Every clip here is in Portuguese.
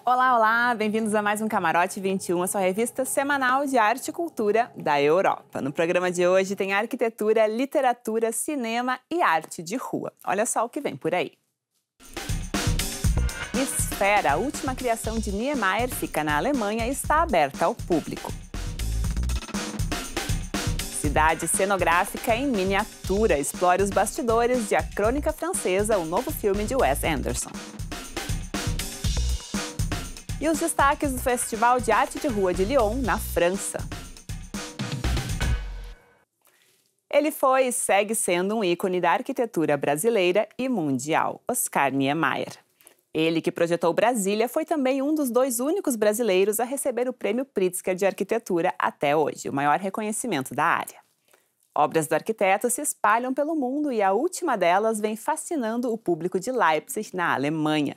Olá, olá! Bem-vindos a mais um Camarote 21, a sua revista semanal de arte e cultura da Europa. No programa de hoje tem arquitetura, literatura, cinema e arte de rua. Olha só o que vem por aí. Esfera, a última criação de Niemeyer, fica na Alemanha e está aberta ao público. Cidade cenográfica em miniatura, explore os bastidores de A Crônica Francesa, o novo filme de Wes Anderson. E os destaques do Festival de Arte de Rua de Lyon, na França. Ele foi e segue sendo um ícone da arquitetura brasileira e mundial, Oscar Niemeyer. Ele, que projetou Brasília, foi também um dos 2 únicos brasileiros a receber o Prêmio Pritzker de Arquitetura até hoje, o maior reconhecimento da área. Obras do arquiteto se espalham pelo mundo e a última delas vem fascinando o público de Leipzig, na Alemanha.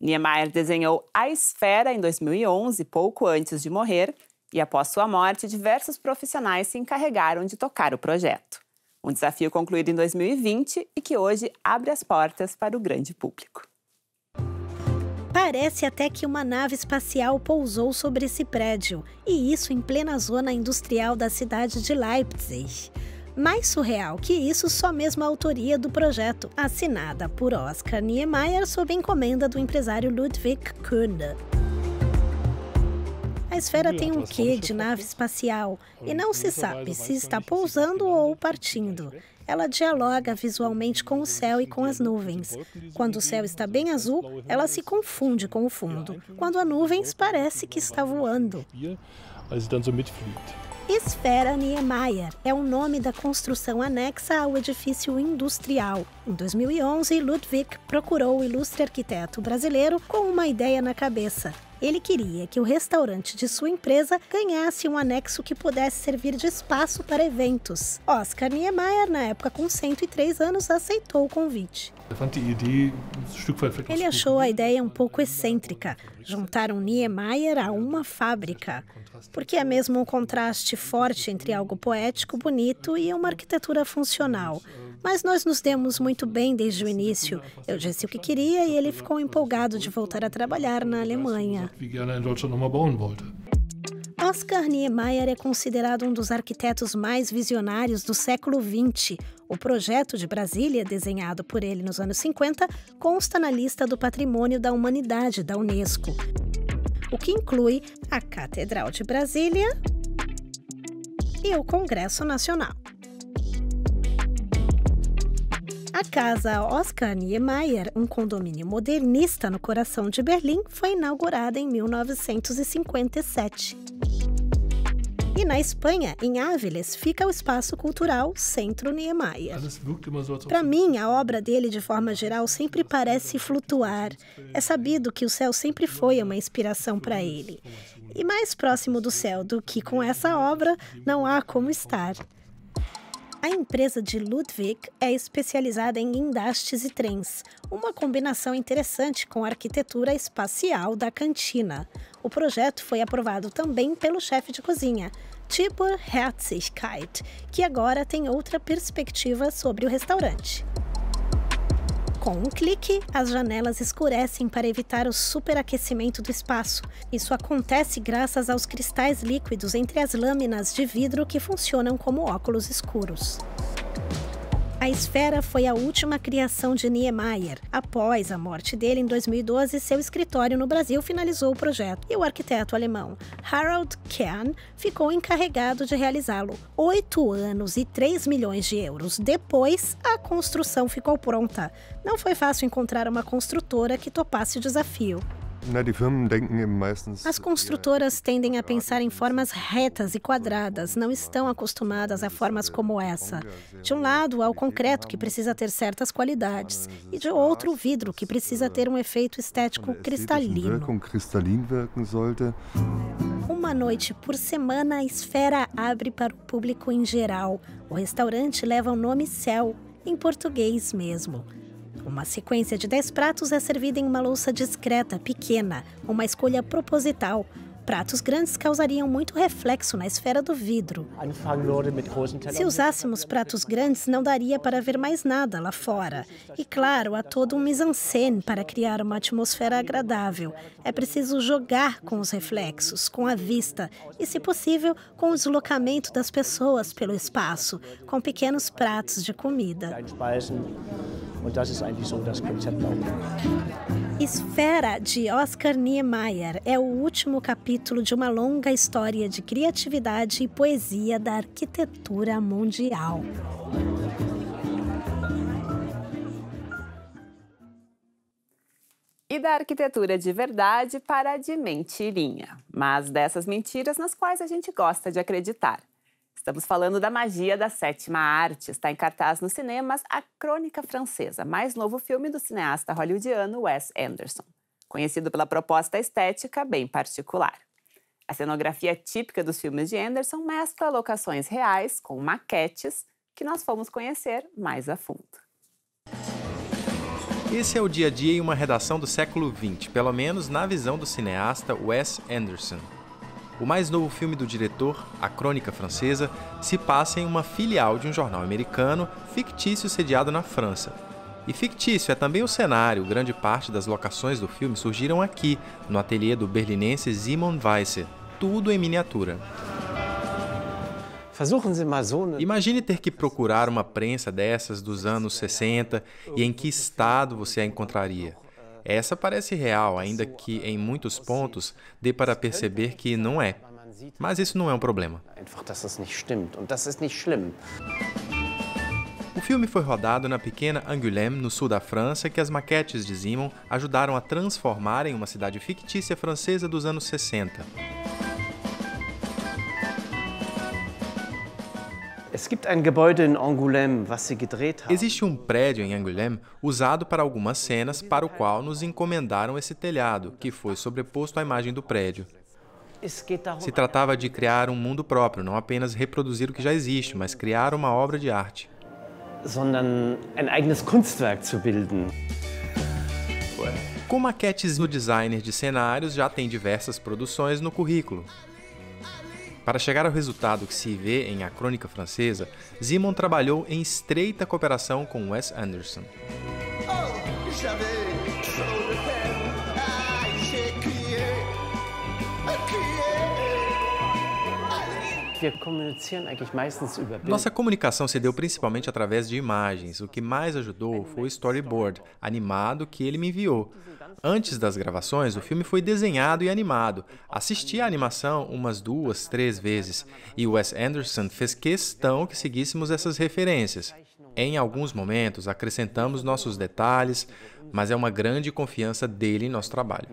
Niemeyer desenhou a Esfera em 2011, pouco antes de morrer, e após sua morte, diversos profissionais se encarregaram de tocar o projeto. Um desafio concluído em 2020 e que hoje abre as portas para o grande público. Parece até que uma nave espacial pousou sobre esse prédio, e isso em plena zona industrial da cidade de Leipzig. Mais surreal que isso, só mesmo a autoria do projeto, assinada por Oscar Niemeyer sob encomenda do empresário Ludwig Kunde. A esfera tem um quê de nave espacial e não se sabe se está pousando ou partindo. Ela dialoga visualmente com o céu e com as nuvens. Quando o céu está bem azul, ela se confunde com o fundo. Quando há nuvens, parece que está voando. Esfera Niemeyer é o nome da construção anexa ao edifício industrial. Em 2011, Ludwig procurou o ilustre arquiteto brasileiro com uma ideia na cabeça. Ele queria que o restaurante de sua empresa ganhasse um anexo que pudesse servir de espaço para eventos. Oscar Niemeyer, na época com 103 anos, aceitou o convite. Ele achou a ideia um pouco excêntrica. Juntaram Niemeyer a uma fábrica. Porque é mesmo um contraste forte entre algo poético, bonito e uma arquitetura funcional. Mas nós nos demos muito bem desde o início. Eu disse o que queria e ele ficou empolgado de voltar a trabalhar na Alemanha. Oscar Niemeyer é considerado um dos arquitetos mais visionários do século XX. O projeto de Brasília, desenhado por ele nos anos 50, consta na lista do Patrimônio da Humanidade da Unesco, o que inclui a Catedral de Brasília e o Congresso Nacional. A Casa Oscar Niemeyer, um condomínio modernista no coração de Berlim, foi inaugurada em 1957. E na Espanha, em Áviles, fica o espaço cultural Centro Niemeyer. Para mim, a obra dele, de forma geral, sempre parece flutuar. É sabido que o céu sempre foi uma inspiração para ele. E mais próximo do céu do que com essa obra, não há como estar. A empresa de Ludwig é especializada em guindastes e trens, uma combinação interessante com a arquitetura espacial da cantina. O projeto foi aprovado também pelo chefe de cozinha, Tibor Herzigkeit, que agora tem outra perspectiva sobre o restaurante. Com um clique, as janelas escurecem para evitar o superaquecimento do espaço. Isso acontece graças aos cristais líquidos entre as lâminas de vidro que funcionam como óculos escuros. A Esfera foi a última criação de Niemeyer. Após a morte dele em 2012, seu escritório no Brasil finalizou o projeto e o arquiteto alemão Harald Kern ficou encarregado de realizá-lo. 8 anos e 3 milhões de euros depois, a construção ficou pronta. Não foi fácil encontrar uma construtora que topasse o desafio. As construtoras tendem a pensar em formas retas e quadradas, não estão acostumadas a formas como essa. De um lado, há o concreto, que precisa ter certas qualidades, e de outro, o vidro, que precisa ter um efeito estético cristalino. Uma noite por semana, a Esfera abre para o público em geral. O restaurante leva o nome Céu, em português mesmo. Uma sequência de 10 pratos é servida em uma louça discreta, pequena, uma escolha proposital. Pratos grandes causariam muito reflexo na esfera do vidro. Se usássemos pratos grandes, não daria para ver mais nada lá fora. E claro, há todo um mise-en-scène para criar uma atmosfera agradável. É preciso jogar com os reflexos, com a vista e, se possível, com o deslocamento das pessoas pelo espaço, com pequenos pratos de comida. Esfera, de Oscar Niemeyer, é o último capítulo de uma longa história de criatividade e poesia da arquitetura mundial. E da arquitetura de verdade para a de mentirinha, mas dessas mentiras nas quais a gente gosta de acreditar. Estamos falando da magia da sétima arte. Está em cartaz nos cinemas A Crônica Francesa, mais novo filme do cineasta hollywoodiano Wes Anderson, conhecido pela proposta estética bem particular. A cenografia típica dos filmes de Anderson mescla locações reais com maquetes que nós fomos conhecer mais a fundo. Esse é o dia a dia em uma redação do século XX, pelo menos na visão do cineasta Wes Anderson. O mais novo filme do diretor, A Crônica Francesa, se passa em uma filial de um jornal americano fictício sediado na França. E fictício é também o cenário, grande parte das locações do filme surgiram aqui, no ateliê do berlinense Simon Weisse, tudo em miniatura. Imagine ter que procurar uma prensa dessas dos anos 60 e em que estado você a encontraria. Essa parece real, ainda que em muitos pontos dê para perceber que não é. Mas isso não é um problema. O filme foi rodado na pequena Angoulême, no sul da França, que as maquetes de Simon ajudaram a transformar em uma cidade fictícia francesa dos anos 60. Existe um prédio em Angoulême usado para algumas cenas, para o qual nos encomendaram esse telhado, que foi sobreposto à imagem do prédio. Se tratava de criar um mundo próprio, não apenas reproduzir o que já existe, mas criar uma obra de arte. Com maquetes no designer de cenários, já tem diversas produções no currículo. Para chegar ao resultado que se vê em A Crônica Francesa, Simon trabalhou em estreita cooperação com Wes Anderson. Nossa comunicação se deu principalmente através de imagens. O que mais ajudou foi o storyboard animado que ele me enviou. Antes das gravações, o filme foi desenhado e animado. Assisti a animação umas 2, 3 vezes e Wes Anderson fez questão que seguíssemos essas referências. Em alguns momentos, acrescentamos nossos detalhes, mas é uma grande confiança dele em nosso trabalho.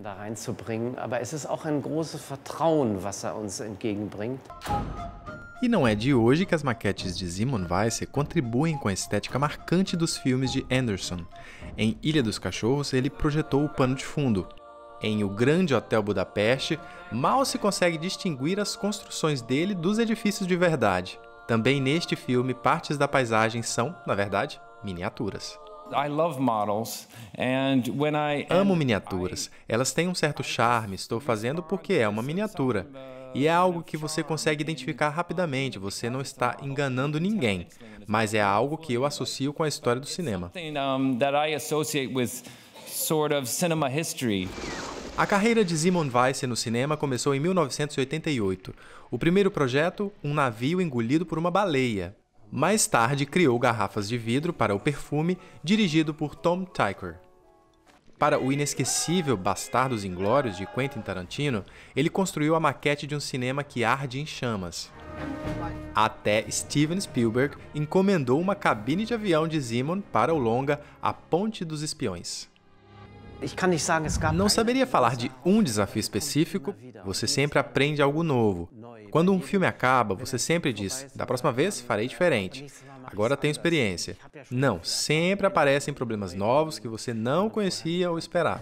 E não é de hoje que as maquetes de Simon Weisse contribuem com a estética marcante dos filmes de Anderson. Em Ilha dos Cachorros, ele projetou o pano de fundo. Em O Grande Hotel Budapeste, mal se consegue distinguir as construções dele dos edifícios de verdade. Também neste filme, partes da paisagem são, na verdade, miniaturas. Amo miniaturas. Elas têm um certo charme, estou fazendo porque é uma miniatura. E é algo que você consegue identificar rapidamente, você não está enganando ninguém, mas é algo que eu associo com a história do cinema. A carreira de Simon Weisse no cinema começou em 1988. O primeiro projeto, um navio engolido por uma baleia. Mais tarde, criou garrafas de vidro para o perfume, dirigido por Tom Tykwer. Para o inesquecível Bastardos Inglórios, de Quentin Tarantino, ele construiu a maquete de um cinema que arde em chamas. Até Steven Spielberg encomendou uma cabine de avião de Simon para o longa A Ponte dos Espiões. Não saberia falar de um desafio específico, você sempre aprende algo novo. Quando um filme acaba, você sempre diz, da próxima vez farei diferente. Agora tenho experiência. Não, sempre aparecem problemas novos que você não conhecia ou esperava.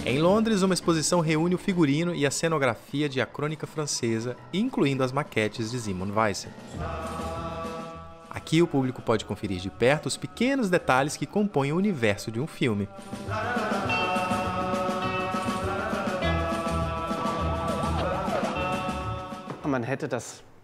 Em Londres, uma exposição reúne o figurino e a cenografia de A Crônica Francesa, incluindo as maquetes de Simon Weisse. Aqui o público pode conferir de perto os pequenos detalhes que compõem o universo de um filme.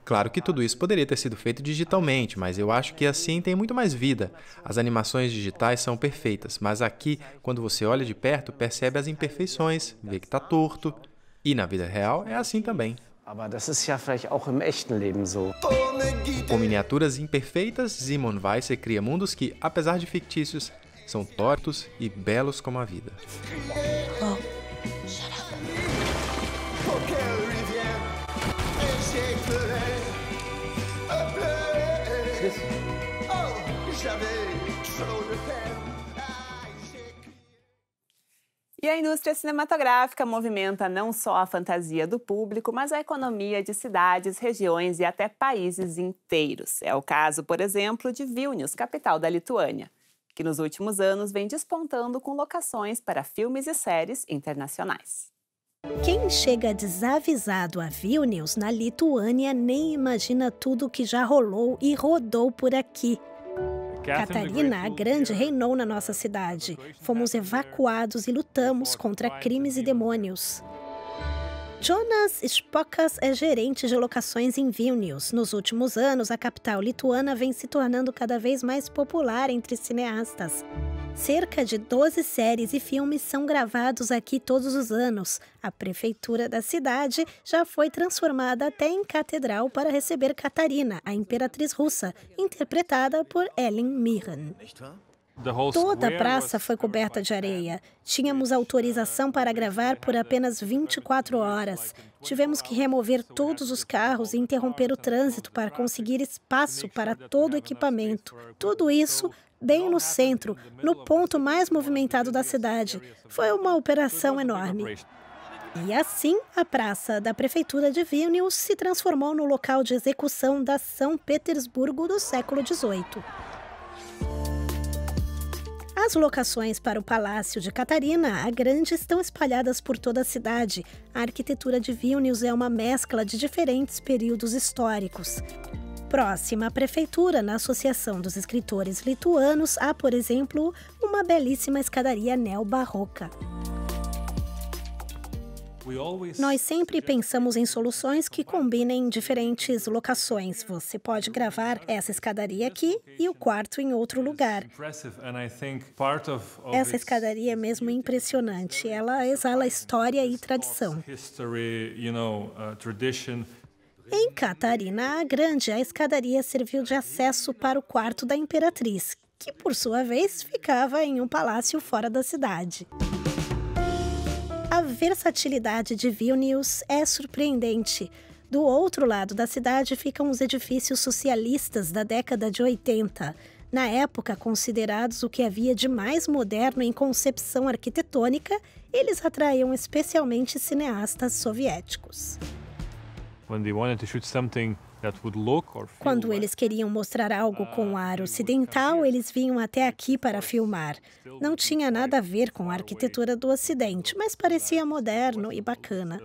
Claro que tudo isso poderia ter sido feito digitalmente, mas eu acho que assim tem muito mais vida. As animações digitais são perfeitas, mas aqui, quando você olha de perto, percebe as imperfeições, vê que está torto. E na vida real é assim também. Com miniaturas imperfeitas, Simon Weiser cria mundos que, apesar de fictícios, são tortos e belos como a vida. E a indústria cinematográfica movimenta não só a fantasia do público, mas a economia de cidades, regiões e até países inteiros. É o caso, por exemplo, de Vilnius, capital da Lituânia, que nos últimos anos vem despontando com locações para filmes e séries internacionais. Quem chega desavisado a Vilnius, na Lituânia, nem imagina tudo que já rolou e rodou por aqui. Catarina a Grande reinou na nossa cidade. Fomos evacuados e lutamos contra crimes e demônios. Jonas Špokas é gerente de locações em Vilnius. Nos últimos anos, a capital lituana vem se tornando cada vez mais popular entre cineastas. Cerca de 12 séries e filmes são gravados aqui todos os anos. A prefeitura da cidade já foi transformada até em catedral para receber Catarina, a imperatriz russa, interpretada por Helen Mirren. Toda a praça foi coberta de areia. Tínhamos autorização para gravar por apenas 24 horas. Tivemos que remover todos os carros e interromper o trânsito para conseguir espaço para todo o equipamento. Tudo isso bem no centro, no ponto mais movimentado da cidade. Foi uma operação enorme. E assim, a praça da prefeitura de Vilnius se transformou no local de execução da São Petersburgo do século XVIII. As locações para o Palácio de Catarina a Grande estão espalhadas por toda a cidade. A arquitetura de Vilnius é uma mescla de diferentes períodos históricos. Próxima à prefeitura, na Associação dos Escritores Lituanos, há, por exemplo, uma belíssima escadaria neobarroca. Nós sempre pensamos em soluções que combinem diferentes locações. Você pode gravar essa escadaria aqui e o quarto em outro lugar. Essa escadaria é mesmo impressionante. Ela exala história e tradição. Em Catarina a Grande, a escadaria serviu de acesso para o quarto da imperatriz, que, por sua vez, ficava em um palácio fora da cidade. A versatilidade de Vilnius é surpreendente. Do outro lado da cidade ficam os edifícios socialistas da década de 80. Na época, considerados o que havia de mais moderno em concepção arquitetônica, eles atraíam especialmente cineastas soviéticos. Quando eles queriam mostrar algo com ar ocidental, eles vinham até aqui para filmar. Não tinha nada a ver com a arquitetura do Ocidente, mas parecia moderno e bacana.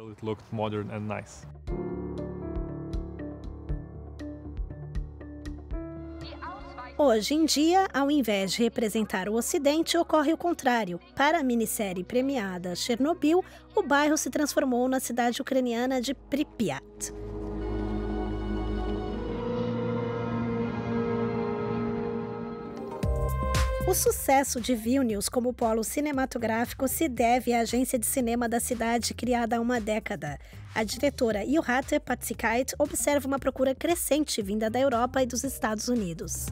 Hoje em dia, ao invés de representar o Ocidente, ocorre o contrário. Para a minissérie premiada Chernobyl, o bairro se transformou na cidade ucraniana de Pripyat. O sucesso de Vilnius como polo cinematográfico se deve à agência de cinema da cidade criada há uma década. A diretora Jūratė Patsikaitė observa uma procura crescente vinda da Europa e dos Estados Unidos.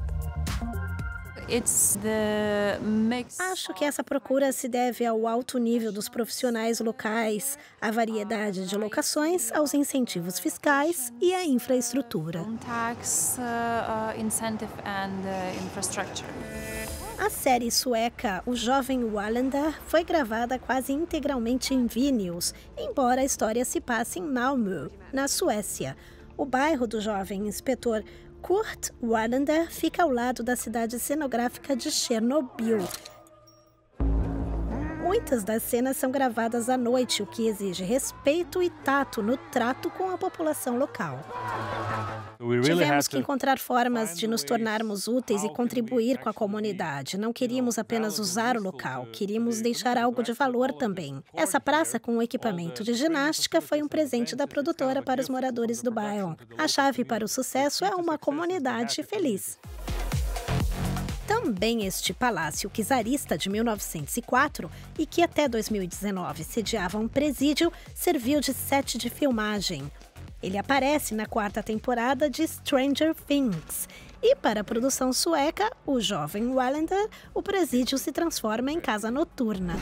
Acho que essa procura se deve ao alto nível dos profissionais locais, à variedade de locações, aos incentivos fiscais e à infraestrutura. A série sueca O Jovem Wallander foi gravada quase integralmente em Vilnius, embora a história se passe em Malmö, na Suécia. O bairro do jovem inspetor Kurt Wallander fica ao lado da cidade cenográfica de Chernobyl. O Muitas das cenas são gravadas à noite, o que exige respeito e tato no trato com a população local. Tivemos que encontrar formas de nos tornarmos úteis e contribuir com a comunidade. Não queríamos apenas usar o local, queríamos deixar algo de valor também. Essa praça com o equipamento de ginástica foi um presente da produtora para os moradores do bairro. A chave para o sucesso é uma comunidade feliz. Também este palácio czarista de 1904 e que até 2019 sediava um presídio, serviu de set de filmagem. Ele aparece na 4ª temporada de Stranger Things. E para a produção sueca, o jovem Wallander, o presídio se transforma em casa noturna.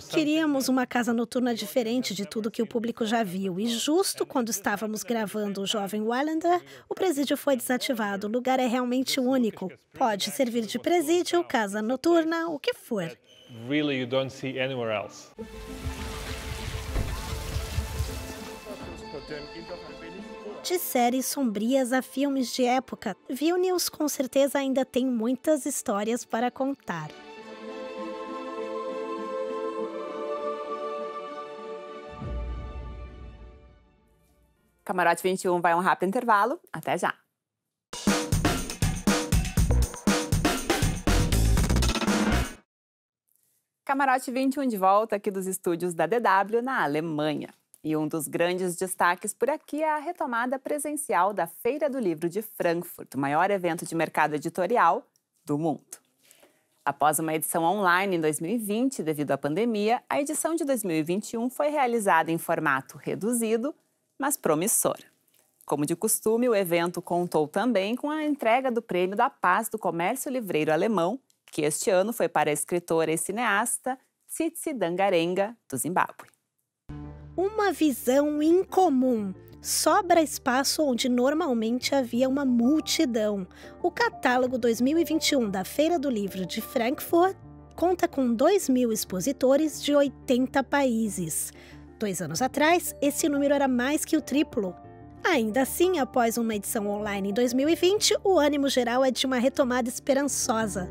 Queríamos uma casa noturna diferente de tudo que o público já viu. E justo quando estávamos gravando o jovem Wallander, o presídio foi desativado. O lugar é realmente único. Pode servir de presídio, casa noturna, o que for. De séries sombrias a filmes de época, Vilnius com certeza ainda tem muitas histórias para contar. Camarote 21 vai a um rápido intervalo. Até já! Camarote 21 de volta aqui dos estúdios da DW na Alemanha. E um dos grandes destaques por aqui é a retomada presencial da Feira do Livro de Frankfurt, o maior evento de mercado editorial do mundo. Após uma edição online em 2020, devido à pandemia, a edição de 2021 foi realizada em formato reduzido, mas promissor. Como de costume, o evento contou também com a entrega do Prêmio da Paz do Comércio Livreiro Alemão, que este ano foi para a escritora e cineasta Tsitsi Dangarembga, do Zimbábue. Uma visão incomum. Sobra espaço onde normalmente havia uma multidão. O catálogo 2021 da Feira do Livro de Frankfurt conta com 2.000 expositores de 80 países. 2 anos atrás, esse número era mais que o triplo. Ainda assim, após uma edição online em 2020, o ânimo geral é de uma retomada esperançosa.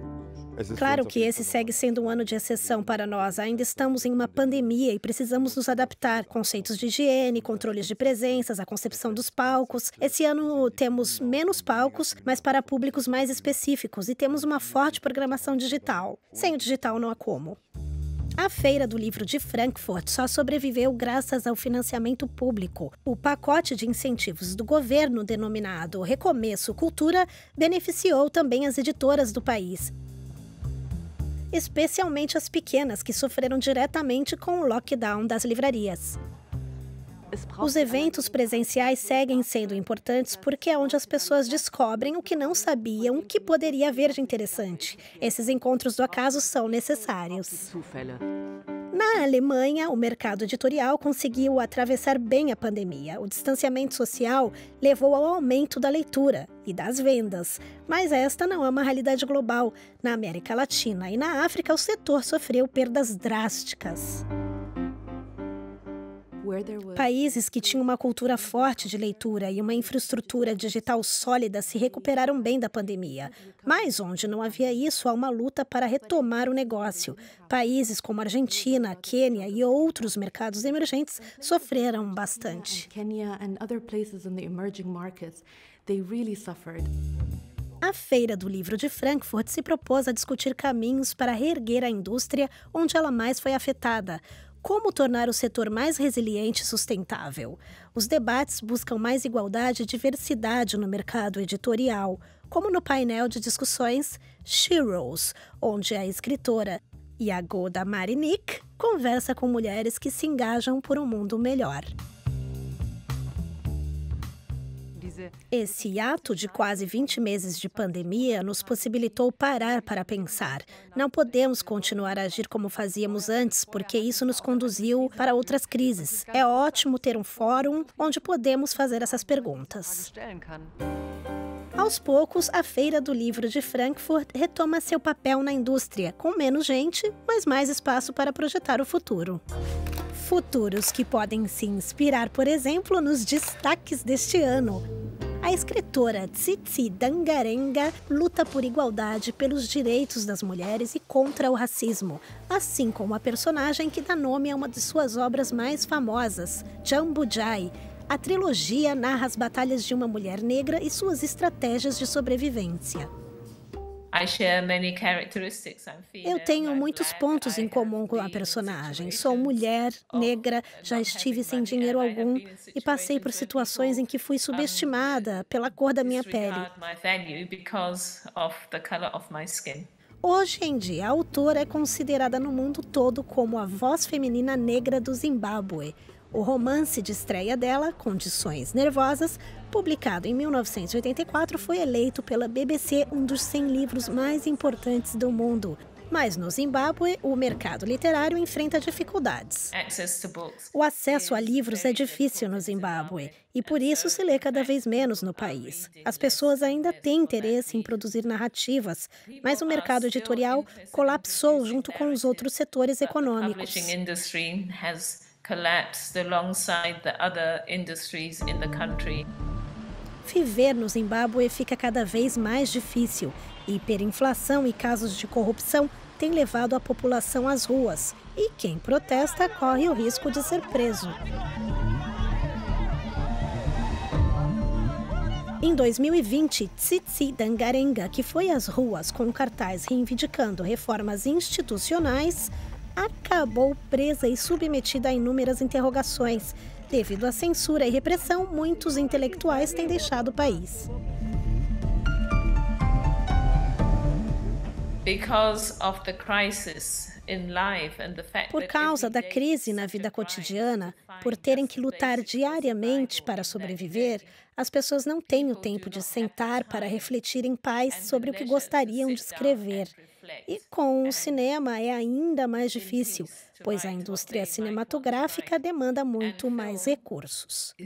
Claro que esse segue sendo um ano de exceção para nós. Ainda estamos em uma pandemia e precisamos nos adaptar. Conceitos de higiene, controles de presenças, a concepção dos palcos. Esse ano temos menos palcos, mas para públicos mais específicos, e temos uma forte programação digital. Sem o digital não há como. A Feira do Livro de Frankfurt só sobreviveu graças ao financiamento público. O pacote de incentivos do governo, denominado Recomeço Cultura, beneficiou também as editoras do país, especialmente as pequenas, que sofreram diretamente com o lockdown das livrarias. Os eventos presenciais seguem sendo importantes porque é onde as pessoas descobrem o que não sabiam que poderia haver de interessante. Esses encontros do acaso são necessários. Na Alemanha, o mercado editorial conseguiu atravessar bem a pandemia. O distanciamento social levou ao aumento da leitura e das vendas. Mas esta não é uma realidade global. Na América Latina e na África, o setor sofreu perdas drásticas. Países que tinham uma cultura forte de leitura e uma infraestrutura digital sólida se recuperaram bem da pandemia. Mas onde não havia isso, há uma luta para retomar o negócio. Países como Argentina, Quênia e outros mercados emergentes sofreram bastante. A Feira do Livro de Frankfurt se propôs a discutir caminhos para reerguer a indústria onde ela mais foi afetada. Como tornar o setor mais resiliente e sustentável? Os debates buscam mais igualdade e diversidade no mercado editorial, como no painel de discussões Sheroes, onde a escritora Jagoda Marinik conversa com mulheres que se engajam por um mundo melhor. Esse ato de quase 20 meses de pandemia nos possibilitou parar para pensar. Não podemos continuar a agir como fazíamos antes, porque isso nos conduziu para outras crises. É ótimo ter um fórum onde podemos fazer essas perguntas. Aos poucos, a Feira do Livro de Frankfurt retoma seu papel na indústria, com menos gente, mas mais espaço para projetar o futuro. Futuros que podem se inspirar, por exemplo, nos destaques deste ano. A escritora Tsitsi Dangarembga luta por igualdade, pelos direitos das mulheres e contra o racismo, assim como a personagem que dá nome a uma de suas obras mais famosas, Jambujai. A trilogia narra as batalhas de uma mulher negra e suas estratégias de sobrevivência. Eu tenho muitos pontos em comum com a personagem. Sou mulher, negra, já estive sem dinheiro algum e passei por situações em que fui subestimada pela cor da minha pele. Hoje em dia, a autora é considerada no mundo todo como a voz feminina negra do Zimbábue. O romance de estreia dela, Condições Nervosas, publicado em 1984, foi eleito pela BBC um dos 100 livros mais importantes do mundo. Mas no Zimbábue, o mercado literário enfrenta dificuldades. O acesso a livros é difícil no Zimbábue e por isso se lê cada vez menos no país. As pessoas ainda têm interesse em produzir narrativas, mas o mercado editorial colapsou junto com os outros setores econômicos. Viver no Zimbábue fica cada vez mais difícil. Hiperinflação e casos de corrupção têm levado a população às ruas. E quem protesta corre o risco de ser preso. Em 2020, Tsitsi Dangarembga, que foi às ruas com um cartaz reivindicando reformas institucionais, acabou presa e submetida a inúmeras interrogações. Devido à censura e repressão, muitos intelectuais têm deixado o país. Por causa da crise na vida cotidiana, por terem que lutar diariamente para sobreviver, as pessoas não têm o tempo de sentar para refletir em paz sobre o que gostariam de escrever. E com o cinema é ainda mais difícil, pois a indústria cinematográfica demanda muito mais recursos.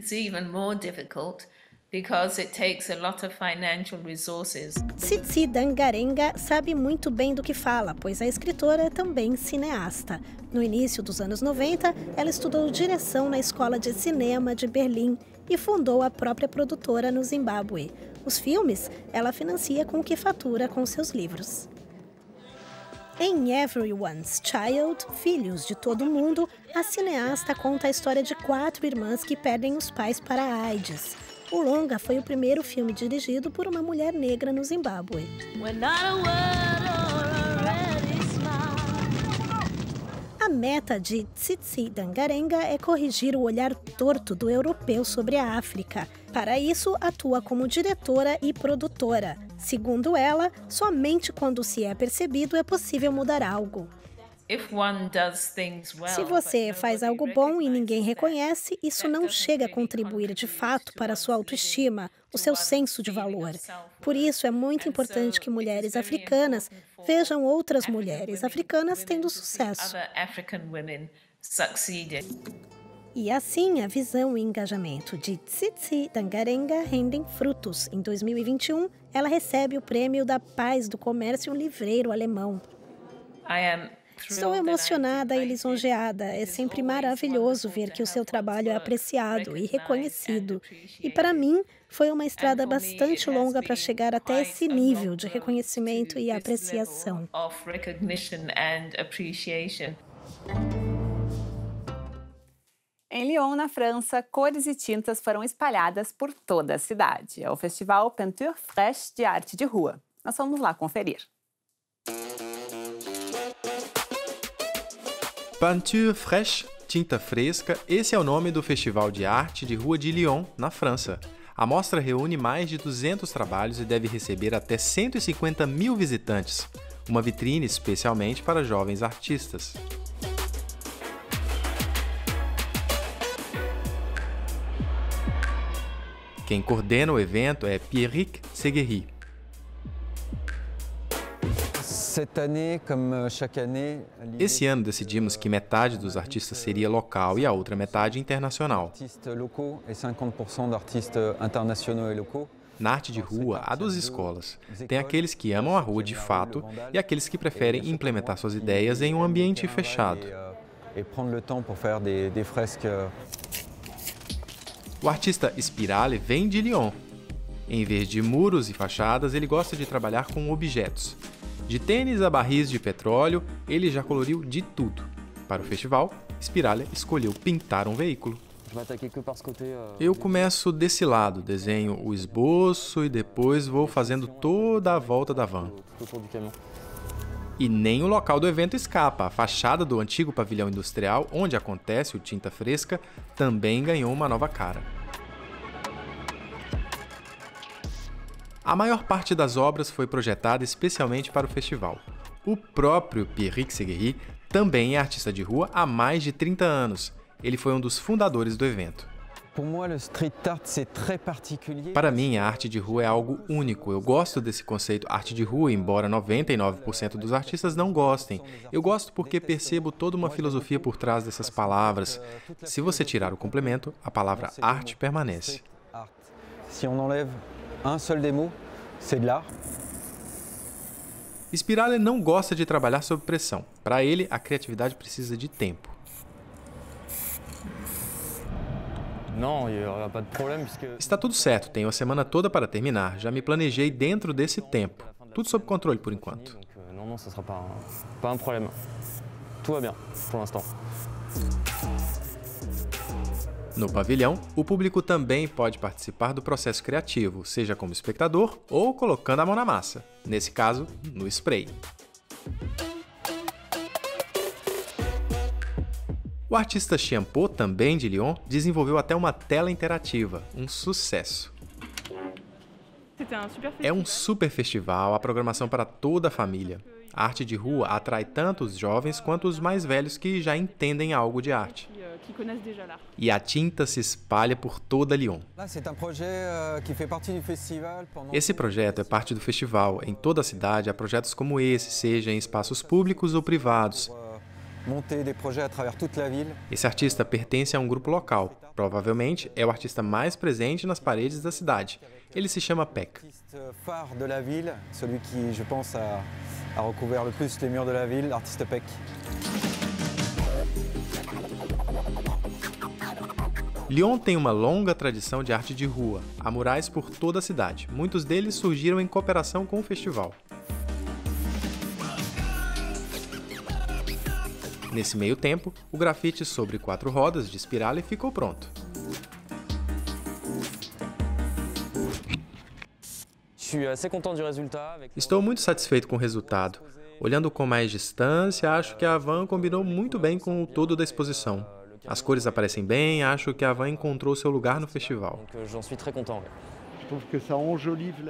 Tsitsi Dangarembga sabe muito bem do que fala, pois a escritora é também cineasta. No início dos anos 90, ela estudou direção na Escola de Cinema de Berlim e fundou a própria produtora no Zimbábue. Os filmes ela financia com o que fatura com seus livros. Em Everyone's Child, Filhos de Todo Mundo, a cineasta conta a história de 4 irmãs que perdem os pais para a AIDS. O longa foi o primeiro filme dirigido por uma mulher negra no Zimbábue. A meta de Tsitsi Dangarembga é corrigir o olhar torto do europeu sobre a África. Para isso, atua como diretora e produtora. Segundo ela, somente quando se é percebido é possível mudar algo. Se você faz algo bom e ninguém reconhece, isso não chega a contribuir de fato para a sua autoestima, o seu senso de valor. Por isso, é muito importante que mulheres africanas vejam outras mulheres africanas tendo sucesso. E assim, a visão e engajamento de Tsitsi Dangarembga rendem frutos. Em 2021, ela recebe o Prêmio da Paz do Comércio Livreiro Alemão. Estou emocionada e lisonjeada. É sempre maravilhoso ver que o seu trabalho é apreciado e reconhecido. E para mim, foi uma estrada bastante longa para chegar até esse nível de reconhecimento e apreciação. Em Lyon, na França, cores e tintas foram espalhadas por toda a cidade. É o festival Peinture Fraîche de arte de rua. Nós vamos lá conferir. Peinture Fraîche, tinta fresca, esse é o nome do Festival de Arte de Rua de Lyon, na França. A mostra reúne mais de 200 trabalhos e deve receber até 150 mil visitantes, uma vitrine especialmente para jovens artistas. Quem coordena o evento é Pierrick Seguerry. Esse ano decidimos que metade dos artistas seria local e a outra metade internacional. Na arte de rua, há 2 escolas. Tem aqueles que amam a rua de fato e aqueles que preferem implementar suas ideias em um ambiente fechado. O artista Spirale vem de Lyon. Em vez de muros e fachadas, ele gosta de trabalhar com objetos. De tênis a barris de petróleo, ele já coloriu de tudo. Para o festival, Spirale escolheu pintar um veículo. Eu começo desse lado, desenho o esboço e depois vou fazendo toda a volta da van. E nem o local do evento escapa. A fachada do antigo pavilhão industrial, onde acontece o Tinta Fresca, também ganhou uma nova cara. A maior parte das obras foi projetada especialmente para o festival. O próprio Pierrick Seguery também é artista de rua há mais de 30 anos. Ele foi um dos fundadores do evento. Para mim, a arte de rua é algo único. Eu gosto desse conceito arte de rua, embora 99% dos artistas não gostem. Eu gosto porque percebo toda uma filosofia por trás dessas palavras. Se você tirar o complemento, a palavra arte permanece. Se on enlève un seul des mots, c'est de l'art. Spirale não gosta de trabalhar sob pressão. Para ele, a criatividade precisa de tempo. Está tudo certo, tenho a semana toda para terminar. Já me planejei dentro desse tempo. Tudo sob controle por enquanto. No pavilhão, o público também pode participar do processo criativo, seja como espectador ou colocando a mão na massa. Nesse caso, no spray. O artista Chiampo, também de Lyon, desenvolveu até uma tela interativa, um sucesso. É um super festival, a programação para toda a família. A arte de rua atrai tanto os jovens quanto os mais velhos que já entendem algo de arte. E a tinta se espalha por toda Lyon. Esse projeto é parte do festival. Em toda a cidade há projetos como esse, seja em espaços públicos ou privados. Esse artista pertence a um grupo local. Provavelmente é o artista mais presente nas paredes da cidade. Ele se chama Peck. Lyon tem uma longa tradição de arte de rua. Há murais por toda a cidade. Muitos deles surgiram em cooperação com o festival. Nesse meio tempo, o grafite sobre 4 rodas de Spirale ficou pronto. Estou muito satisfeito com o resultado. Olhando com mais distância, acho que a van combinou muito bem com o todo da exposição. As cores aparecem bem, acho que a van encontrou seu lugar no festival.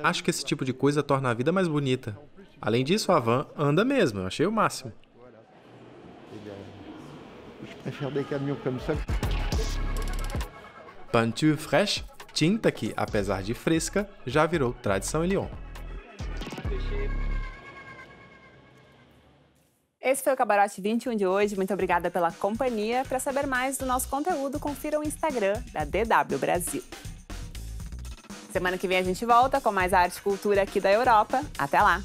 Acho que esse tipo de coisa torna a vida mais bonita. Além disso, a van anda mesmo, eu achei o máximo. Peinture fraîche, tinta que, apesar de fresca, já virou tradição em Lyon. Esse foi o Camarote 21 de hoje. Muito obrigada pela companhia. Para saber mais do nosso conteúdo, confira o Instagram da DW Brasil. Semana que vem a gente volta com mais arte e cultura aqui da Europa. Até lá!